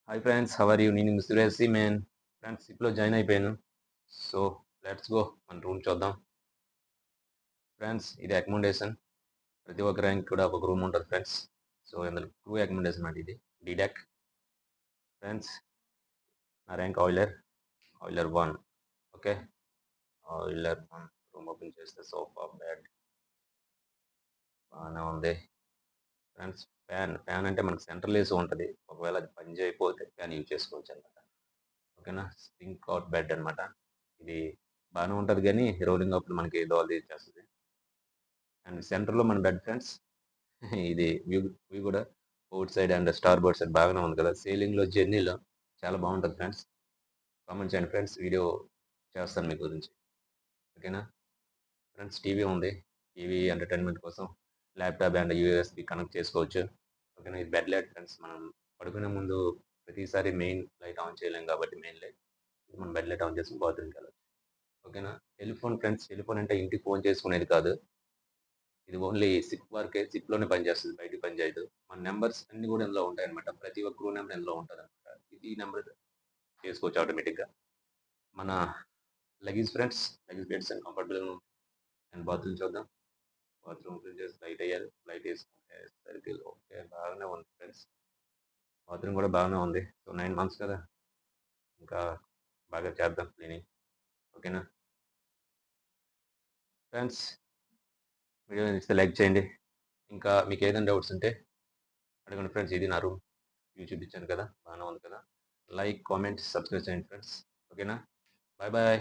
Hi friends, how are you? నేను మీ Suresh man. Friends ఇప్పుడు జాయిన్ అయిపోయాను. సో లెట్స్ గో మన రూమ్ చూద్దాం. ఫ్రెండ్స్ ఇది అకామిడేషన్. ప్రతి ఒక్క ర్యాంక్ కూడా ఒక రూమ్ ఉంటుంది ఫ్రెండ్స్. సో ఇందులో 2 అకామిడేషన్ అంటే ఇది డీడాక్. ఫ్రెండ్స్ నా rank Euler 1. Okay, Euler 1 room open చేస్తే సోఫా బెడ్ బాగానే ఉంది. ఫ్రెండ్స్ ఫ్యాన్ అంటే మనకు సెంట్రల్ ఏసీ ఉంటుంది. ఒకవేళ అది పని చేయకపోతే ఫ్యాన్ యూజ్ చేసుకోవచ్చు అనమాట. ఓకేనా, స్ప్రింగ్ అవుట్ బెడ్ అనమాట. ఇది బాగానే ఉంటుంది కానీ రోలింగ్ అప్పుడు మనకి దోల తీసేస్తుంది. అండ్ సెంటర్లో మన బెడ్ ఫ్రెండ్స్. ఇది వ్యూ కూడా out side and star board side బాగానే ఉంది కదా. సీలింగ్లో జర్నీలో చాలా బాగుంటుంది ఫ్రెండ్స్. కామెంట్ చేయండి ఫ్రెండ్స్, వీడియో చేస్తాను మీ గురించి. ఓకేనా ఫ్రెండ్స్, టీవీ ఉంది. టీవీ ఎంటర్టైన్మెంట్ కోసం ల్యాప్టాప్ అండ్ యూఎస్బి కనెక్ట్ చేసుకోవచ్చు. ఓకేనా, ఇది బెడ్ లైట్ ఫ్రెండ్స్. మనం పడుకునే ముందు ప్రతిసారి మెయిన్ లైట్ ఆన్ చేయలేం కాబట్టి మెయిన్ లైట్ మనం బెడ్ లైట్ ఆన్ చేసి బాత్రూమ్కి వెళ్ళచ్చు. ఓకేనా, టెలిఫోన్ ఫ్రెండ్స్. టెలిఫోన్ అంటే ఇంటికి ఫోన్ చేసుకునేది కాదు. ఇది ఓన్లీ సిప్ వరకే. సిప్లోనే పనిచేస్తుంది, బయటికి పనిచేయదు. మన నెంబర్స్ అన్ని కూడా ఇందులో ఉంటాయన్నమాట. ప్రతి ఒక్క రూమ్ నెంబర్ ఇందులో ఉంటుంది అనమాట. ఈ నెంబర్ చేసుకోవచ్చు ఆటోమేటిక్గా. మన luggage friends, luggage beds and కంఫర్టబుల్గా ఉంటుంది. అండ్ బాత్రూమ్ చూద్దాం. బాత్రూమ్ క్లీన్ చేసి లైట్ వేయాలి. లైట్ వేసుకుంటే సర్కిల్ ఓకే బాగానే ఉంది ఫ్రెండ్స్. బాత్రూమ్ కూడా బాగానే ఉంది. సో 9 months కదా, ఇంకా బాగా చేద్దాం క్లీనింగ్. ఓకేనా ఫ్రెండ్స్, వీడియో నచ్చితే లైక్ చేయండి. ఇంకా మీకు ఏదైనా డౌట్స్ ఉంటే అడగండి ఫ్రెండ్స్. ఇది నా రూమ్ వ్యూ చూపించాను కదా, బాగానే ఉంది కదా. లైక్, కామెంట్, సబ్స్క్రైబ్ చేయండి ఫ్రెండ్స్. ఓకేనా, బాయ్ బాయ్.